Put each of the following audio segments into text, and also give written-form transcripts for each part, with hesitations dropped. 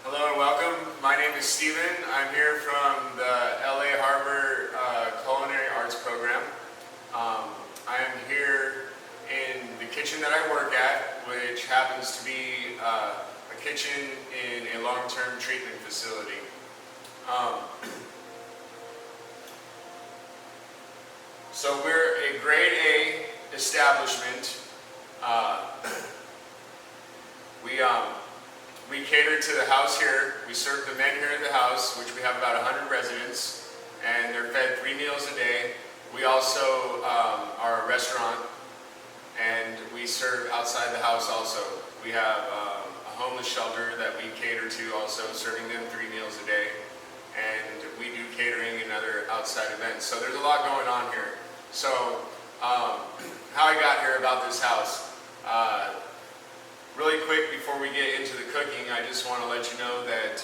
Hello and welcome. My name is Steven. I'm here from the LA Culinary Arts program. I am here in the kitchen that I work at, which happens to be a kitchen in a long-term treatment facility. So we're a grade A establishment. We cater to the house here. We serve the men here at the house, which we have about 100 residents, and they're fed 3 meals a day. We also are a restaurant, and we serve outside the house also. We have a homeless shelter that we cater to also, serving them 3 meals a day, and we do catering and other outside events. So there's a lot going on here. So how I got here about this house. Really quick before we get into the cooking, I just want to let you know that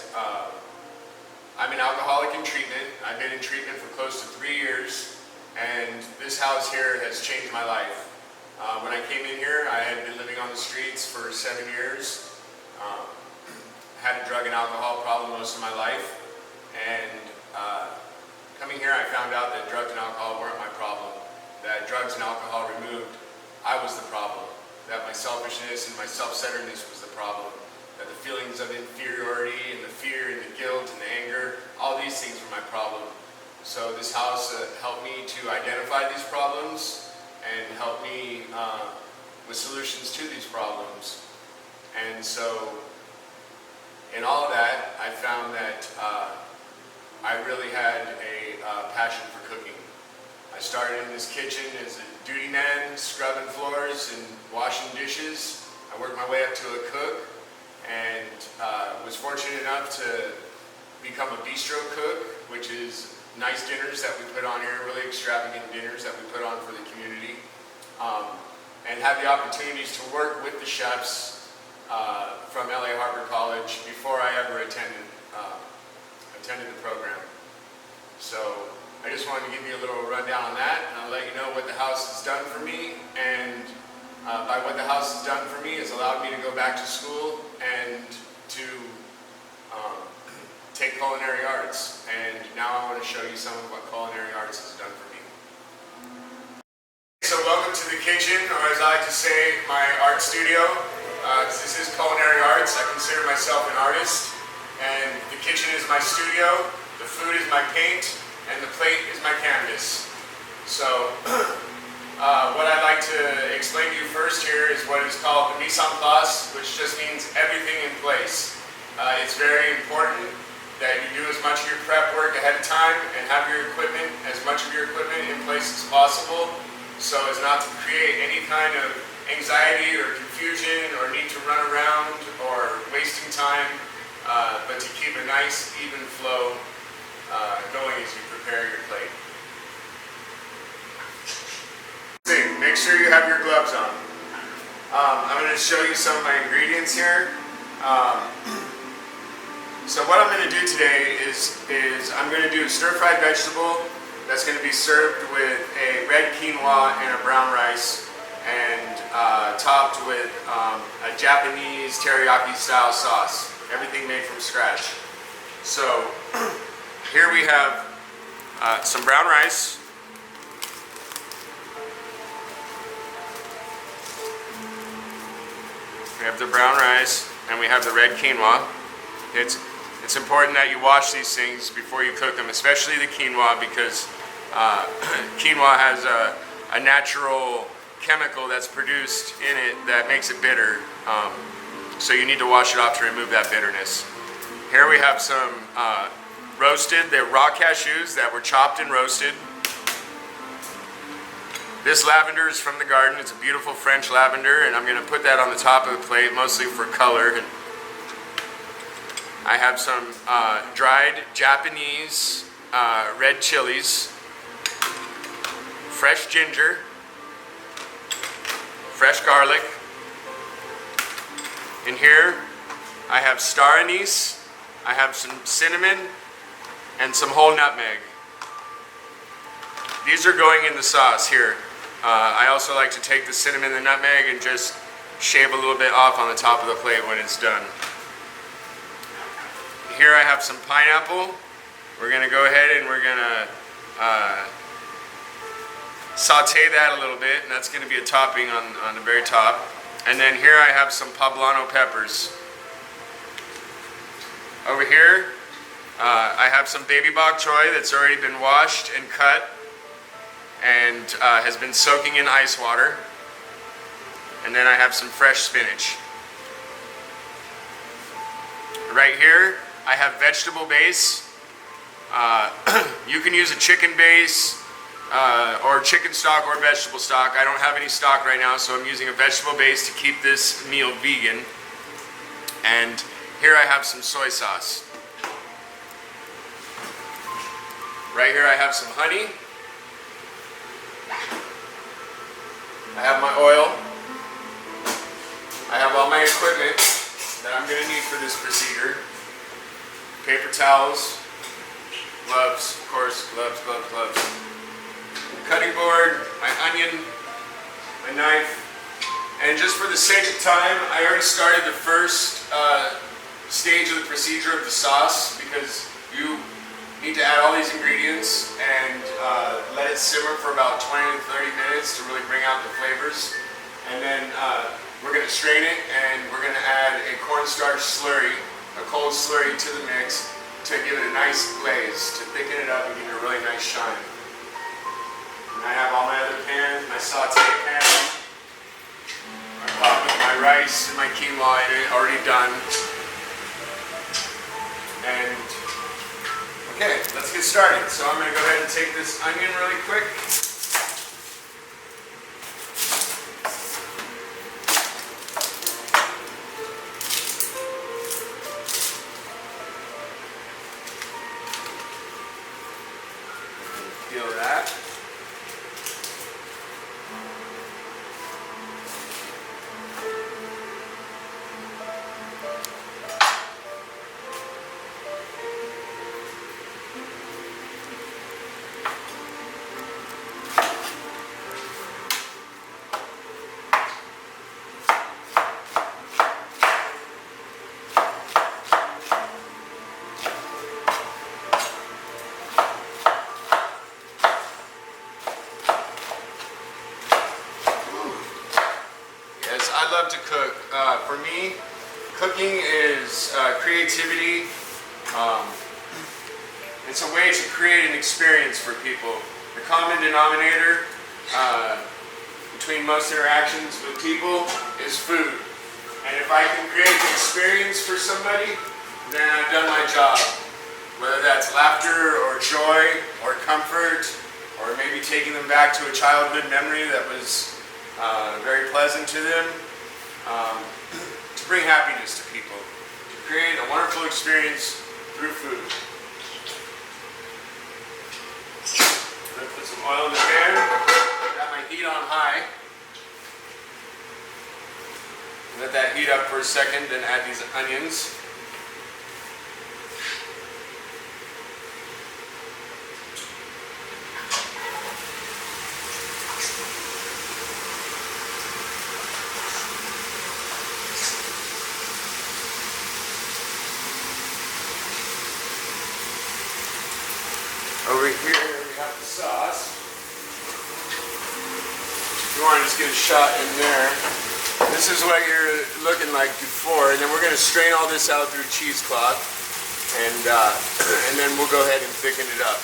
I'm an alcoholic in treatment. I've been in treatment for close to 3 years, and this house here has changed my life. When I came in here, I had been living on the streets for 7 years. Had a drug and alcohol problem most of my life, and coming here I found out that drugs and alcohol weren't my problem, that drugs and alcohol removed, I was the problem. That my selfishness and my self-centeredness was the problem, that the feelings of inferiority and the fear and the guilt and the anger, all these things were my problem. So this house helped me to identify these problems and help me with solutions to these problems. And so in all of that, I found that I really had a passion for cooking. I started in this kitchen as a duty man, scrubbing floors and washing dishes. I worked my way up to a cook, and was fortunate enough to become a bistro cook, which is nice dinners that we put on here, really extravagant dinners that we put on for the community, and had the opportunities to work with the chefs from LA College before I ever attended the program. So I just wanted to give you a little rundown on that, and I'll let you know what the house has done for me. And by what the house has done for me, has allowed me to go back to school and to take culinary arts. And now I want to show you some of what culinary arts has done for me. So welcome to the kitchen, or as I like to say, my art studio. This is culinary arts. I consider myself an artist, and the kitchen is my studio, the food is my paint, and the plate is my canvas. So what I'd like to explain to you first here is what is called the mise en place, which just means everything in place. It's very important that you do as much of your prep work ahead of time and have your equipment, as much of your equipment in place as possible, so as not to create any kind of anxiety or confusion or need to run around or wasting time, but to keep a nice even flow going as you prepare your plate. Make sure you have your gloves on. I'm going to show you some of my ingredients here. So what I'm going to do today is I'm going to do a stir-fried vegetable that's going to be served with a red quinoa and a brown rice, and topped with a Japanese teriyaki style sauce. Everything made from scratch. So here we have some brown rice, we have the brown rice, and we have the red quinoa. It's important that you wash these things before you cook them, especially the quinoa, because quinoa has a natural chemical that's produced in it that makes it bitter. So you need to wash it off to remove that bitterness. Here we have some roasted, they're raw cashews that were chopped and roasted. This lavender is from the garden. It's a beautiful French lavender, and I'm going to put that on the top of the plate, mostly for color. And I have some dried Japanese red chilies, fresh ginger, fresh garlic. In here, I have star anise, I have some cinnamon, and some whole nutmeg. These are going in the sauce here. I also like to take the cinnamon and the nutmeg and just shave a little bit off on the top of the plate when it's done. Here I have some pineapple. We're gonna go ahead and we're gonna saute that a little bit, and that's gonna be a topping on the very top. And then here I have some poblano peppers. Over here, I have some baby bok choy that's already been washed and cut and has been soaking in ice water. And then I have some fresh spinach. Right here, I have vegetable base. You can use a chicken base or chicken stock or vegetable stock. I don't have any stock right now, so I'm using a vegetable base to keep this meal vegan. And here I have some soy sauce. Right here I have some honey. I have my oil. I have all my equipment that I'm going to need for this procedure. Paper towels, gloves, of course, gloves. Cutting board, my onion, my knife, and just for the sake of time, I already started the first stage of the procedure of the sauce, because you need to add all these ingredients and let it simmer for about 20 to 30 minutes to really bring out the flavors. And then we're going to strain it, and we're going to add a cornstarch slurry, a cold slurry to the mix to give it a nice glaze, to thicken it up and give it a really nice shine. And I have all my other pans, my saute pan, my pot with my rice and my quinoa in it, already done. And okay, let's get started. So I'm going to go ahead and take this onion really quick. Peel that. I love to cook. For me, cooking is creativity. It's a way to create an experience for people. The common denominator between most interactions with people is food. And if I can create an experience for somebody, then I've done my job. Whether that's laughter or joy or comfort, or maybe taking them back to a childhood memory that was very pleasant to them. To bring happiness to people, to create a wonderful experience through food. I'm going to put some oil in the pan, got my heat on high. Let that heat up for a second, then add these onions. Over here we have the sauce. If you want to just get a shot in there. This is what you're looking like before, and then we're going to strain all this out through cheesecloth, and then we'll go ahead and thicken it up.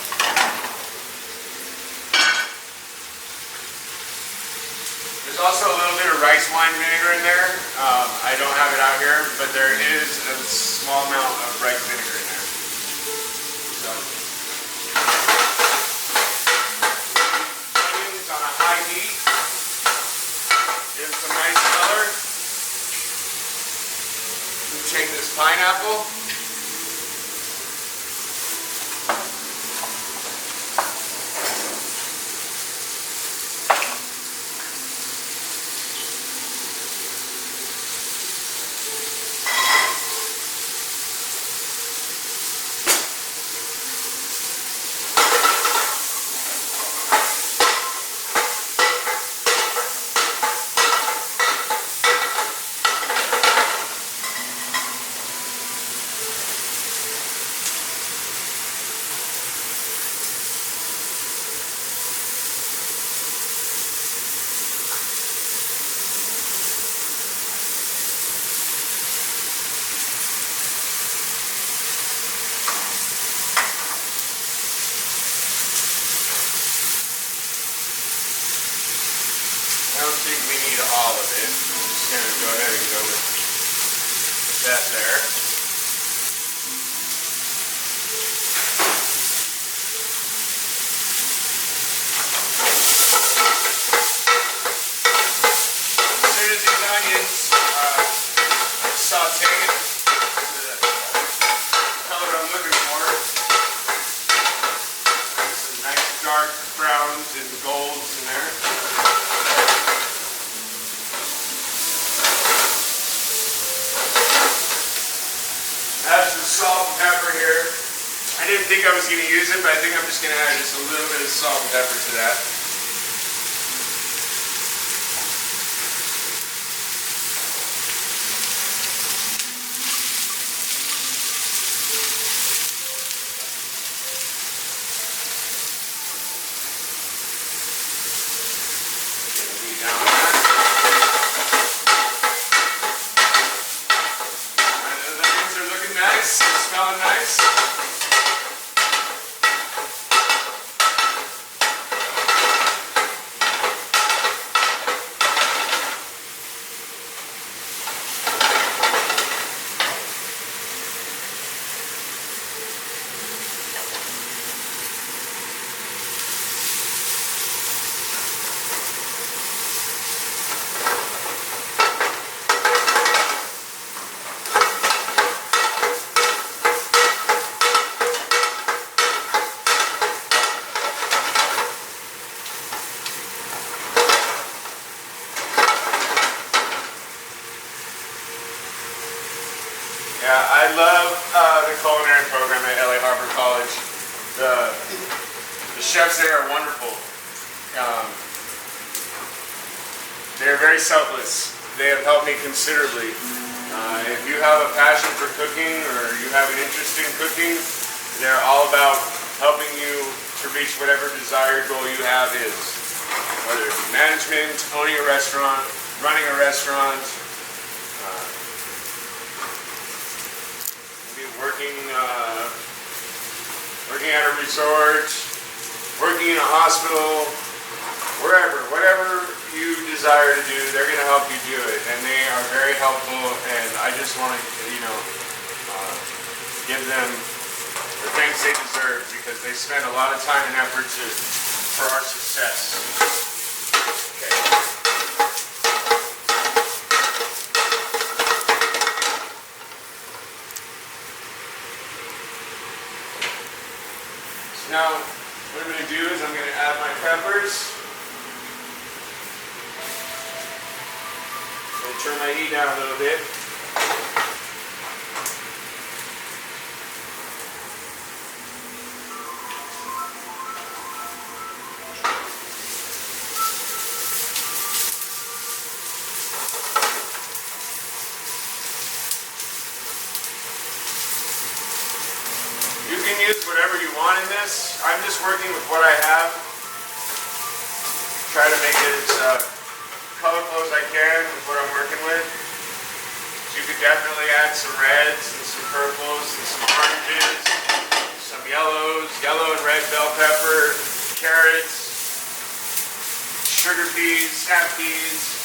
There's also a little bit of rice wine vinegar in there. I don't have it out here, but there is a small amount of rice vinegar in there. So. Onions on a high heat. Give some nice color. We take this pineapple. think we need all of it. I'm just going to go ahead and go with that there. As soon as these onions saute to the color I'm looking for, some nice dark browns and golds in there. I have some salt and pepper here. I didn't think I was going to use it, but I think I'm just going to add just a little bit of salt and pepper to that. Nice, smelling nice. Yeah, I love the culinary program at LA College. The chefs there are wonderful. They're very selfless. They have helped me considerably. If you have a passion for cooking or you have an interest in cooking, they're all about helping you to reach whatever desired goal you have is. Whether it's management, owning a restaurant, running a restaurant, working at a resort, working in a hospital, wherever, whatever you desire to do, they're going to help you do it, and they are very helpful. And I just want to, give them the thanks they deserve, because they spend a lot of time and effort for our success. Okay. Now, what I'm going to do is I'm going to add my peppers. I'm going to turn my heat down a little bit. You can use whatever you want in this. I'm just working with what I have. Try to make it as colorful as I can with what I'm working with. So you could definitely add some reds and some purples and some oranges, some yellows, yellow and red bell pepper, carrots, sugar peas, snap peas.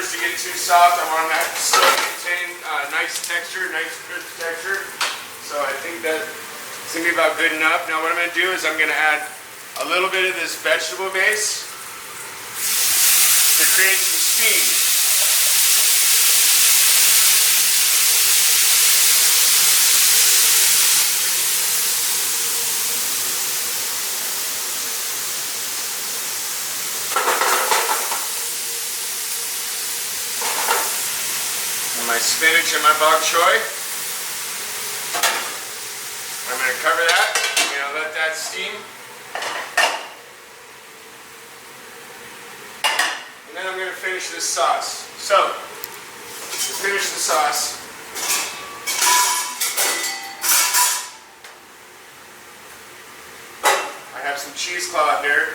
To get too soft, I want that to still maintain nice texture, nice crisp texture. So I think that it's going to be about good enough. Now what I'm going to do is I'm going to add a little bit of this vegetable base to create some steam. My spinach and my bok choy. cover that. I'm going to let that steam. And then I'm going to finish this sauce. So, to finish the sauce, I have some cheesecloth here,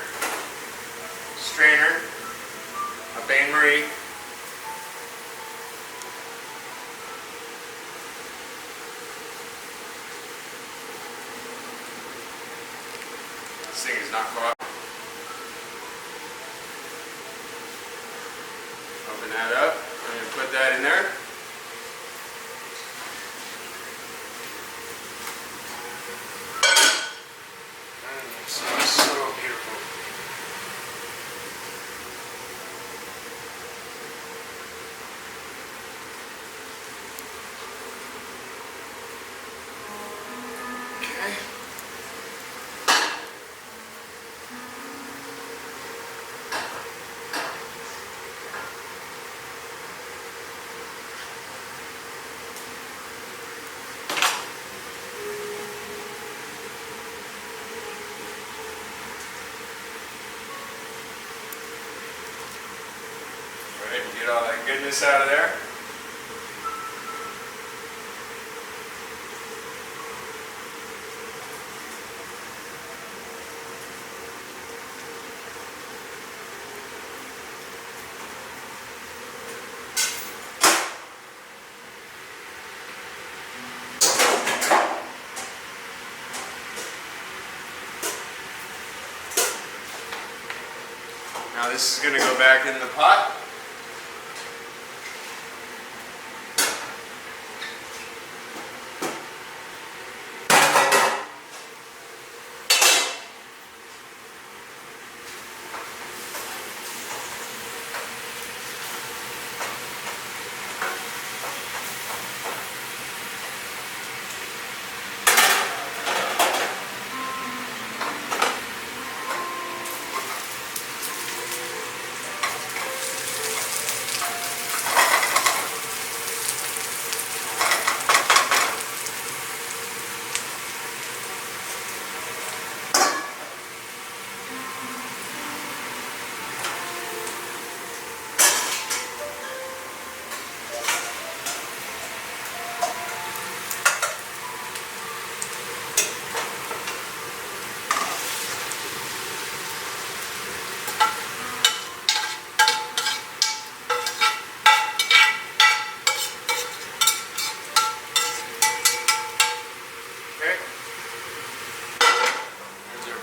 strainer, a bain-marie, this thing is not caught. Open that up. I'm going to put that in there. It smells so beautiful. Okay. Get all that goodness out of there. Now this is going to go back in the pot.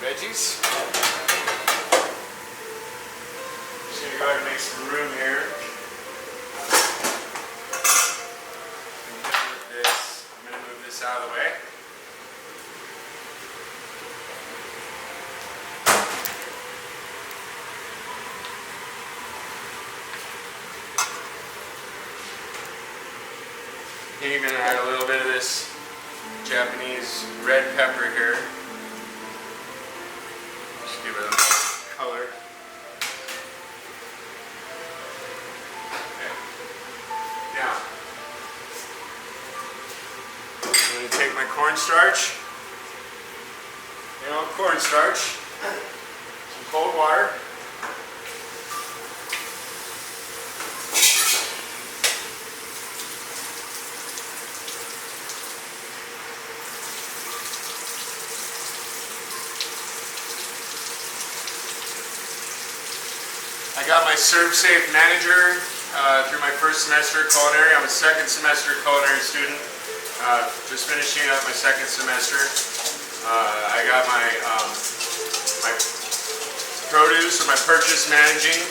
Veggies. Just gonna go ahead and make some room here. I'm gonna move this out of the way. Here you're gonna add a little bit of this Japanese red pepper here. Give it a color. Okay. Now, I'm going to take my cornstarch, cornstarch, some cold water, I got my ServSafe manager through my first semester of culinary. I'm a second semester culinary student, just finishing up my second semester. I got my my produce or my purchase managing,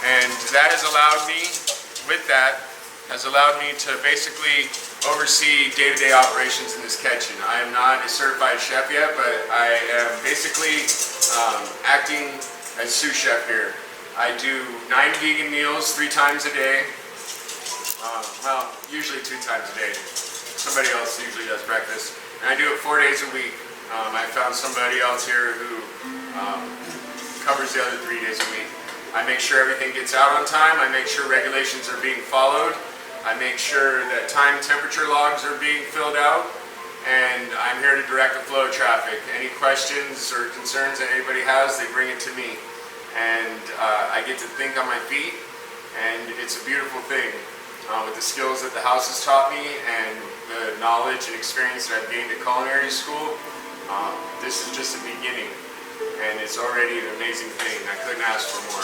and that has allowed me, to basically oversee day-to-day operations in this kitchen. I am not a certified chef yet, but I am basically acting as sous chef here. I do 9 vegan meals 3 times a day. Well, usually 2 times a day. Somebody else usually does breakfast. And I do it 4 days a week. I found somebody else here who covers the other 3 days a week. I make sure everything gets out on time. I make sure regulations are being followed. I make sure that time temperature logs are being filled out. and I'm here to direct the flow of traffic. Any questions or concerns that anybody has, they bring it to me. And I get to think on my feet, and it's a beautiful thing. With the skills that the house has taught me and the knowledge and experience that I've gained at culinary school, this is just a beginning, and it's already an amazing thing. I couldn't ask for more.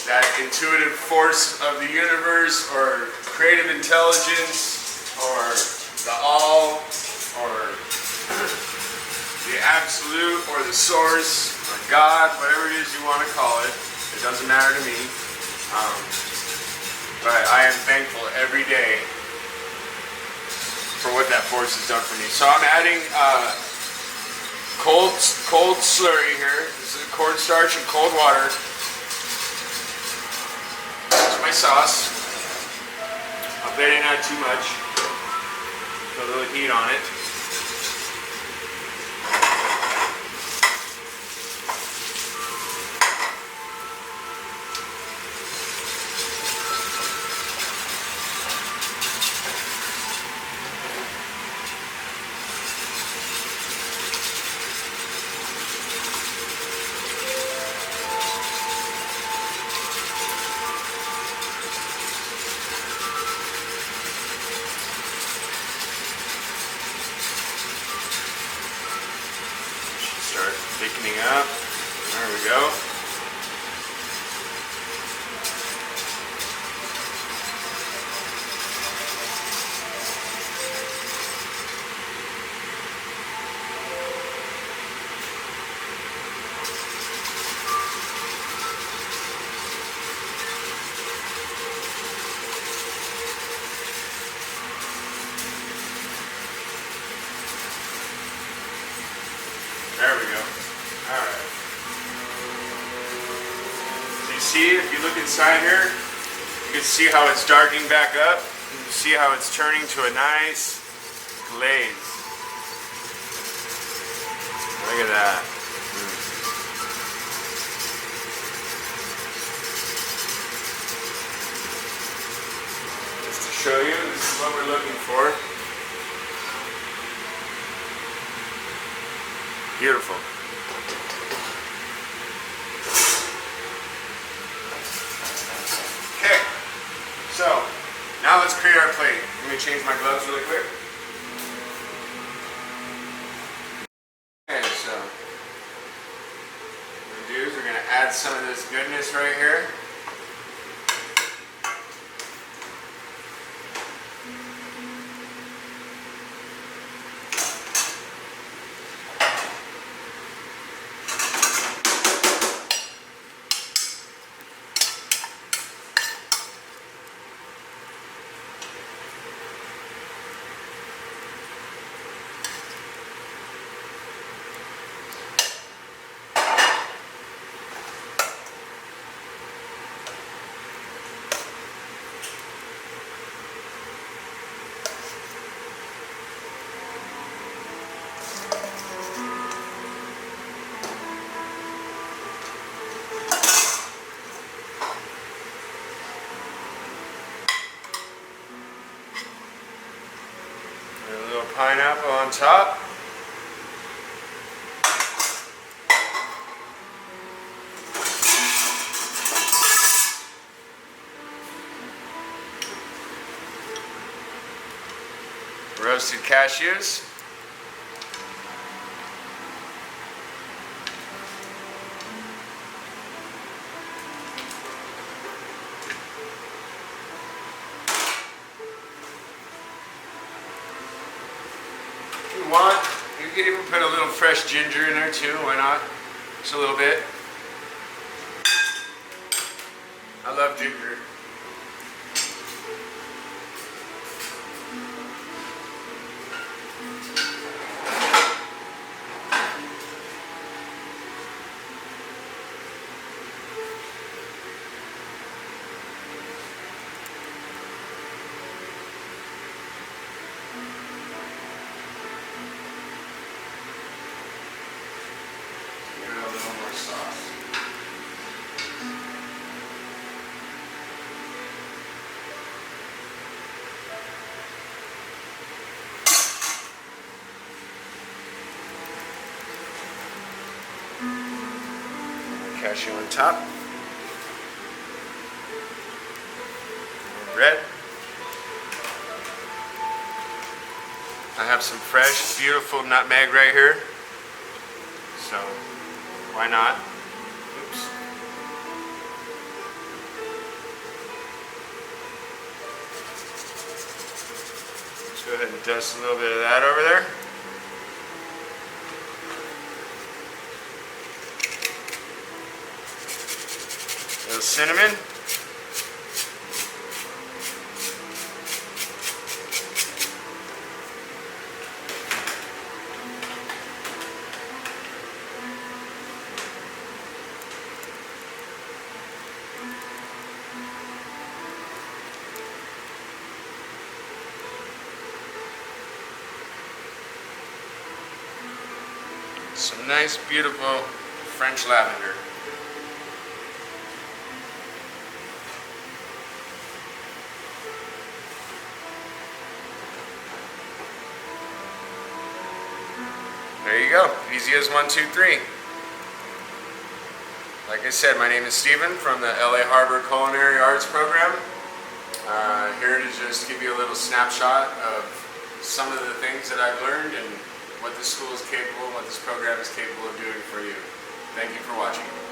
That intuitive force of the universe, or creative intelligence, or the all, or the absolute, or the source, or God, whatever it is you want to call it, it doesn't matter to me. But I am thankful every day for what that force has done for me. So I'm adding cold slurry here. This is cornstarch and cold water. That's my sauce. I bet I didn't add too much. Put a little heat on it. Start thickening up. There we go. There we go. Alright. So you see, if you look inside here, you can see how it's darkening back up. You can see how it's turning to a nice glaze. Look at that. Just to show you, this is what we're looking for. Beautiful. Okay, so now let's create our plate. Let me change my gloves really quick. Okay, so what we're going to do is we're going to add some of this goodness right here. Pineapple on top. Roasted cashews. Want, you can even put a little fresh ginger in there too, why not? Just a little bit. I love ginger. Cashew on top. Red. I have some fresh, beautiful nutmeg right here. So, why not? Oops. Let's go ahead and dust a little bit of that over there. A little cinnamon. Some nice, beautiful French lavender. There you go. Easy as 1, 2, 3. Like I said, my name is Steven from the LAHC Culinary Arts program. Here to just give you a little snapshot of some of the things that I've learned and what this school is capable, what this program is capable of doing for you. Thank you for watching.